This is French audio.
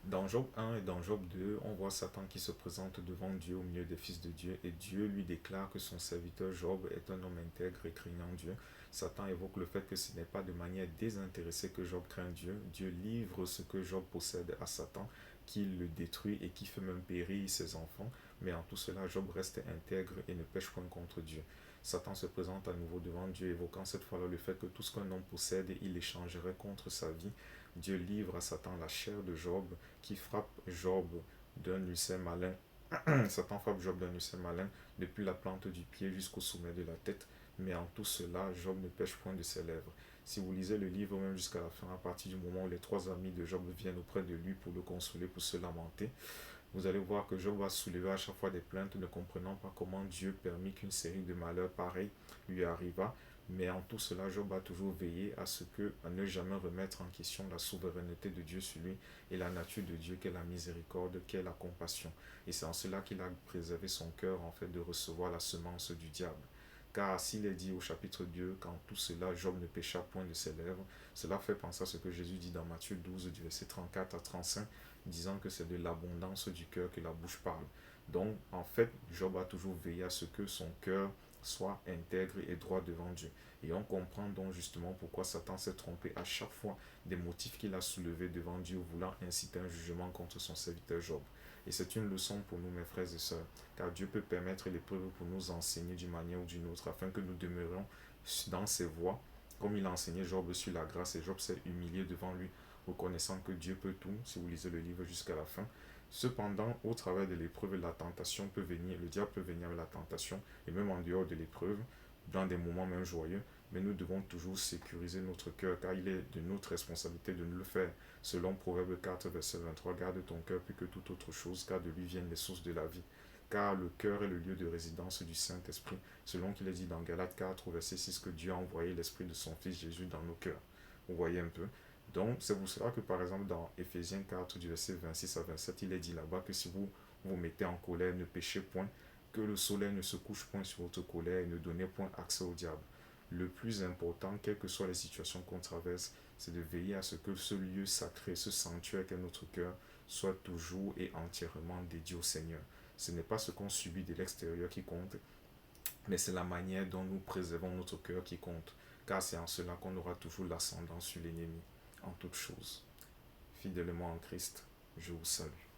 Dans Job 1 et dans Job 2, on voit Satan qui se présente devant Dieu au milieu des fils de Dieu et Dieu lui déclare que son serviteur Job est un homme intègre et craignant Dieu. Satan évoque le fait que ce n'est pas de manière désintéressée que Job craint Dieu. Dieu livre ce que Job possède à Satan, qui le détruit et qui fait même périr ses enfants. Mais en tout cela, Job reste intègre et ne pêche point contre Dieu. Satan se présente à nouveau devant Dieu, évoquant cette fois-là le fait que tout ce qu'un homme possède, il échangerait contre sa vie. Dieu livre à Satan la chair de Job, qui frappe Job d'un ulcère malin. Satan frappe Job d'un ulcère malin depuis la plante du pied jusqu'au sommet de la tête. Mais en tout cela, Job ne pêche point de ses lèvres. Si vous lisez le livre même jusqu'à la fin, à partir du moment où les trois amis de Job viennent auprès de lui pour le consoler, pour se lamenter, vous allez voir que Job va soulever à chaque fois des plaintes, ne comprenant pas comment Dieu permit qu'une série de malheurs pareils lui arriva. Mais en tout cela, Job a toujours veillé à ne jamais remettre en question la souveraineté de Dieu sur lui et la nature de Dieu qu'est la miséricorde, qu'est la compassion. Et c'est en cela qu'il a préservé son cœur en fait de recevoir la semence du diable. Car s'il est dit au chapitre 2 qu'en tout cela, Job ne pécha point de ses lèvres, cela fait penser à ce que Jésus dit dans Matthieu 12, du verset 34 à 35, disant que c'est de l'abondance du cœur que la bouche parle. Donc, en fait, Job a toujours veillé à ce que son cœur soit intègre et droit devant Dieu. Et on comprend donc justement pourquoi Satan s'est trompé à chaque fois des motifs qu'il a soulevés devant Dieu, voulant inciter un jugement contre son serviteur Job. Et c'est une leçon pour nous, mes frères et sœurs, car Dieu peut permettre l'épreuve pour nous enseigner d'une manière ou d'une autre, afin que nous demeurions dans ses voies, comme il a enseigné Job sur la grâce, et Job s'est humilié devant lui, reconnaissant que Dieu peut tout, si vous lisez le livre jusqu'à la fin. Cependant, au travers de l'épreuve, la tentation peut venir, le diable peut venir avec la tentation, et même en dehors de l'épreuve, dans des moments même joyeux, mais nous devons toujours sécuriser notre cœur, car il est de notre responsabilité de nous le faire. Selon Proverbe 4, verset 23, garde ton cœur plus que toute autre chose, car de lui viennent les sources de la vie. Car le cœur est le lieu de résidence du Saint-Esprit, selon qu'il est dit dans Galates 4, verset 6, que Dieu a envoyé l'Esprit de son Fils Jésus dans nos cœurs. Vous voyez un peu. Donc, c'est pour cela que, par exemple, dans Éphésiens 4, du verset 26 à 27, il est dit là-bas que si vous vous mettez en colère, ne péchez point, que le soleil ne se couche point sur votre colère et ne donnez point accès au diable. Le plus important, quelles que soient les situations qu'on traverse, c'est de veiller à ce que ce lieu sacré, ce sanctuaire qu'est notre cœur, soit toujours et entièrement dédié au Seigneur. Ce n'est pas ce qu'on subit de l'extérieur qui compte, mais c'est la manière dont nous préservons notre cœur qui compte, car c'est en cela qu'on aura toujours l'ascendant sur l'ennemi, en toutes choses. Fidèlement en Christ, je vous salue.